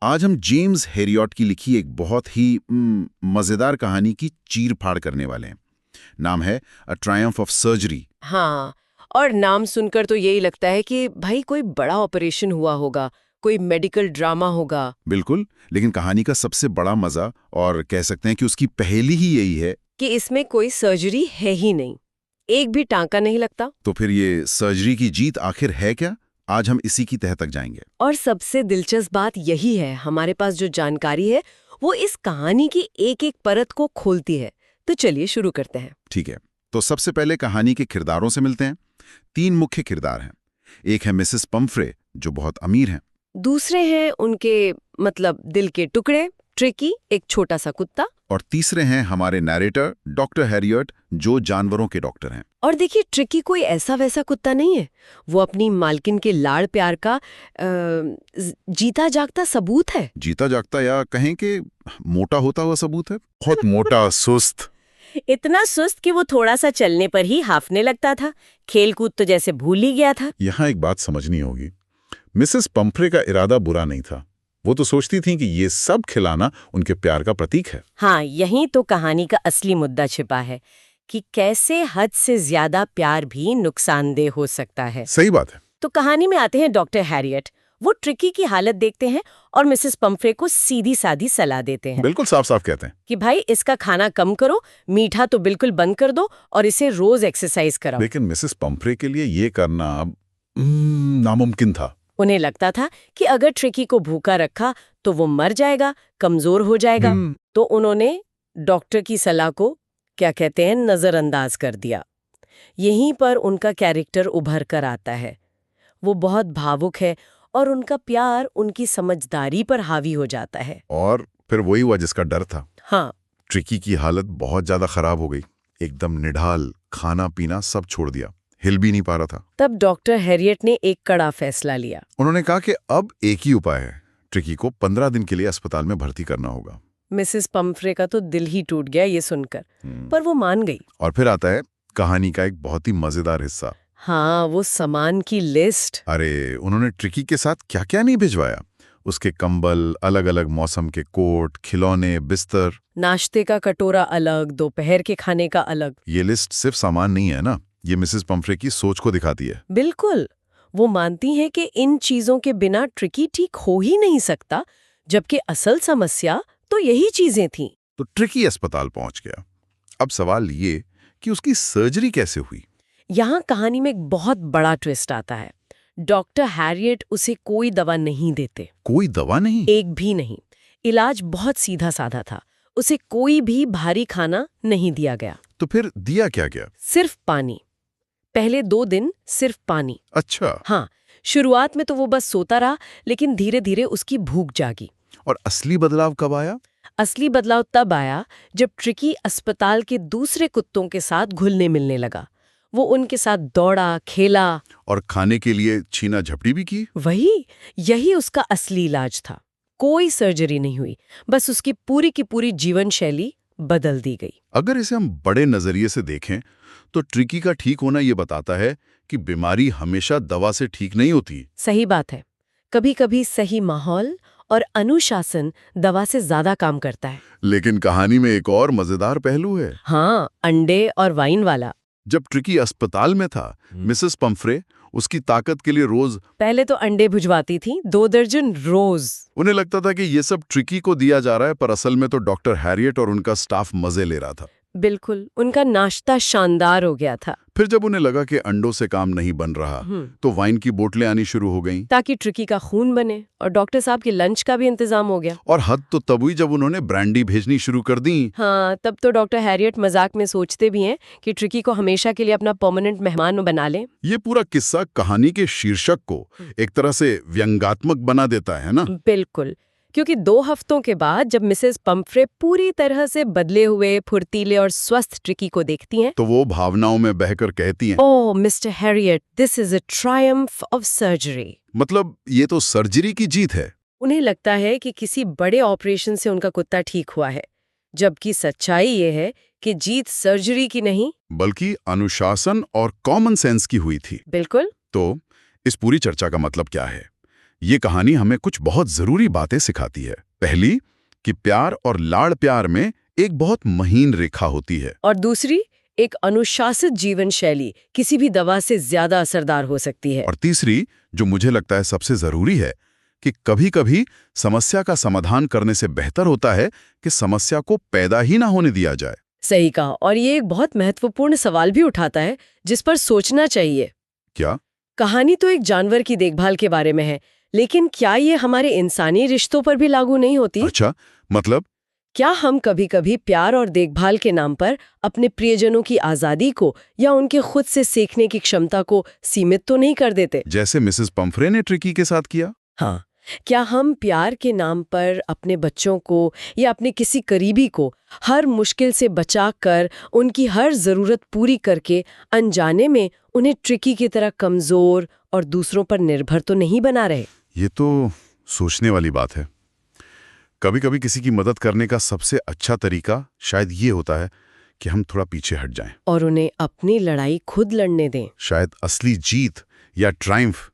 आज हम James Harriet की लिखी एक बहुत ही मजेदार कहानी की चीर-फाड़ करने वाले हैं। नाम है अ ट्रायम्फ ऑफ सर्जरी। हाँ, और नाम सुनकर तो यही लगता है कि भाई कोई बड़ा ऑपरेशन हुआ होगा, कोई मेडिकल ड्रामा होगा। बिल्कुल, लेकिन कहानी का सबसे बड़ा मजा और कह सकते हैं कि उसकी पहेली ही यही है। कि इसमें कोई सर्जरी है ही नहीं, एक भी टांका नहीं लगता। तो फिर ये सर्जरी की जीत आखिर है क्या? आज हम इसी की तह तक जाएंगे। और सबसे दिलचस्प बात यही है, हमारे पास जो जानकारी है वो इस कहानी की एक एक परत को खोलती है। तो चलिए शुरू करते हैं। ठीक है, तो सबसे पहले कहानी के किरदारों से मिलते हैं। 3 मुख्य किरदार हैं। एक है मिसेस पम्फ्रे, जो बहुत अमीर हैं। दूसरे हैं उनके मतलब दिल के टुकड़े, ट्रिकी, एक छोटा सा कुत्ता। और तीसरे हैं हमारे नैरेटर डॉक्टर हैरियट, जो जानवरों के डॉक्टर हैं। और देखिए, ट्रिकी कोई ऐसा वैसा कुत्ता नहीं है, वो अपनी मालकिन के लाड़ प्यार का जीता जागता सबूत है। जीता जागता या कहें कि मोटा होता हुआ सबूत है। बहुत मोटा, सुस्त। इतना सुस्त कि वो थोड़ा सा चलने पर ही हाफने लगता था। खेल कूद तो जैसे भूल ही गया था। यहाँ एक बात समझनी होगी, मिसेस पम्फ्रे का इरादा बुरा नहीं था। वो तो सोचती थी कि ये सब खिलाना उनके प्यार का प्रतीक है। हाँ, यही तो कहानी का असली मुद्दा छिपा है कि कैसे हद से ज्यादा प्यार भी नुकसानदेह हो सकता है। सही बात है। तो कहानी में आते हैं डॉक्टर हैरियट। वो ट्रिकी की हालत देखते हैं और मिसेस पम्फ्रे को सीधी सादी सलाह देते हैं बिल्कुल साफ साफ कहते हैं कि भाई इसका खाना कम करो, मीठा तो बिल्कुल बंद कर दो और इसे रोज एक्सरसाइज कराओ। लेकिन मिसेस पम्फ्रे के लिए ये करना नामुमकिन था। उन्हें लगता था कि अगर ट्रिकी को भूखा रखा तो वो मर जाएगा, कमजोर हो जाएगा। तो उन्होंने डॉक्टर की सलाह को क्या कहते हैं नजरअंदाज कर दिया। यहीं पर उनका कैरेक्टर उभर कर आता है। वो बहुत भावुक है और उनका प्यार उनकी समझदारी पर हावी हो जाता है। और फिर वही हुआ जिसका डर था। हाँ, ट्रिकी की हालत बहुत ज्यादा खराब हो गई। एकदम निढाल, खाना पीना सब छोड़ दिया, हिल भी नहीं पा रहा था। तब डॉक्टर हैरियट ने एक कड़ा फैसला लिया। उन्होंने कहा कि अब एक ही उपाय है, ट्रिकी को 15 दिन के लिए अस्पताल में भर्ती करना होगा। मिसेस पम्फ्रे का तो दिल ही टूट गया ये सुनकर, पर वो मान गई। और फिर आता है कहानी का एक बहुत ही मजेदार हिस्सा। हाँ, वो सामान की लिस्ट। अरे, उन्होंने ट्रिकी के साथ क्या क्या नहीं भिजवाया। उसके कंबल, अलग अलग मौसम के कोट, खिलौने, बिस्तर, नाश्ते का कटोरा अलग, दोपहर के खाने का अलग। ये लिस्ट सिर्फ सामान नहीं है ना, ये मिसेस पम्फ्रे की सोच को दिखाती है। बिल्कुल, वो मानती हैं कि इन चीजों के बिना ट्रिकी ठीक हो ही नहीं सकता, जबकि असल समस्या तो यही चीजें थीं। तो ट्रिकी अस्पताल पहुंच गया। अब सवाल ये कि उसकी सर्जरी कैसे हुई। यहाँ कहानी में एक बहुत बड़ा ट्विस्ट आता है। डॉक्टर हैरियट उसे कोई दवा नहीं देते, कोई दवा नहीं? एक भी नहीं। इलाज बहुत सीधा साधा था। उसे कोई भी भारी खाना नहीं दिया गया, तो फिर दिया क्या गया? सिर्फ पानी। पहले 2 दिन सिर्फ पानी। अच्छा। हाँ, शुरुआत में तो वो बस सोता रहा, लेकिन धीरे धीरे उसकी भूख जागी। और असली बदलाव कब आया? असली बदलाव तब आया जब ट्रिकी अस्पताल के दूसरे कुत्तों के साथ घुलने मिलने लगा। वो उनके साथ दौड़ा, खेला। और खाने के लिए छीना झपटी भी की? यही उसका असली इलाज था। कोई सर्जरी नहीं हुई, बस उसकी पूरी की पूरी जीवन शैली बदल दी गई। अगर इसे हम बड़े नजरिए से देखें तो ट्रिकी का ठीक होना ये बताता है कि बीमारी हमेशा दवा से ठीक नहीं होती। सही बात है, कभी-कभी सही माहौल और अनुशासन दवा से ज्यादा काम करता है। लेकिन कहानी में एक और मजेदार पहलू है। हाँ, अंडे और वाइन वाला। जब ट्रिकी अस्पताल में था, मिसेस पम्फ्रे उसकी ताकत के लिए रोज पहले तो अंडे भिजवाती थी, 2 दर्जन रोज। उन्हें लगता था कि ये सब ट्रिकी को दिया जा रहा है, पर असल में तो डॉक्टर हैरियट और उनका स्टाफ मजे ले रहा था। बिल्कुल, उनका नाश्ता शानदार हो गया था। फिर जब उन्हें लगा कि अंडों से काम नहीं बन रहा, तो वाइन की बोतलें आनी शुरू हो गईं। ताकि ट्रिकी का खून बने, और डॉक्टर साहब के लंच का भी इंतजाम हो गया। और हद तो तब हुई जब उन्होंने ब्रांडी भेजनी शुरू कर दी। हाँ, तब तो डॉक्टर हैरियट मजाक में सोचते भी हैं कि ट्रिकी को हमेशा के लिए अपना परमानेंट मेहमान बना लें। ये पूरा किस्सा कहानी के शीर्षक को एक तरह से व्यंग्यात्मक बना देता है ना? बिल्कुल, क्योंकि 2 हफ्तों के बाद जब मिसेस पम्फ्रे पूरी तरह से बदले हुए, फुर्तीले और स्वस्थ ट्रिकी को देखती हैं, तो वो भावनाओं में बहकर कहती हैं, oh mister Harriet, this is a triumph of surgery. मतलब ये तो सर्जरी की जीत है। उन्हें लगता है कि किसी बड़े ऑपरेशन से उनका कुत्ता ठीक हुआ है, जबकि सच्चाई ये है कि जीत सर्जरी की नहीं, बल्कि अनुशासन और कॉमन सेंस की हुई थी। बिल्कुल। तो इस पूरी चर्चा का मतलब क्या है? ये कहानी हमें कुछ बहुत जरूरी बातें सिखाती है। पहली, कि प्यार और लाड़ प्यार में एक बहुत महीन रेखा होती है। और दूसरी, एक अनुशासित जीवन शैली किसी भी दवा से ज्यादा असरदार हो सकती है। और तीसरी, जो मुझे लगता है सबसे जरूरी है, कि कभी-कभी समस्या का समाधान करने से बेहतर होता है कि समस्या को पैदा ही ना होने दिया जाए। सही कहा। और ये एक बहुत महत्वपूर्ण सवाल भी उठाता है जिस पर सोचना चाहिए। क्या? कहानी तो एक जानवर की देखभाल के बारे में है, लेकिन क्या ये हमारे इंसानी रिश्तों पर भी लागू नहीं होती? अच्छा, मतलब? क्या हम कभी-कभी प्यार और देखभाल के नाम पर अपने प्रियजनों की आजादी को या उनके खुद से सीखने की क्षमता को सीमित तो नहीं कर देते? जैसे मिसेस पंफ्रे ने ट्रिकी के साथ किया? हाँ, क्या हम प्यार के नाम पर अपने बच्चों को या अपने किसी करीबी को हर मुश्किल से बचा कर, उनकी हर जरूरत पूरी करके, अनजाने में उन्हें ट्रिकी की तरह कमजोर और दूसरों पर निर्भर तो नहीं बना रहे? ये तो सोचने वाली बात है। कभी-कभी किसी की मदद करने का सबसे अच्छा तरीका शायद ये होता है कि हम थोड़ा पीछे हट जाएं। और उन्हें अपनी लड़ाई खुद लड़ने दें। शायद असली जीत या ट्रायम्फ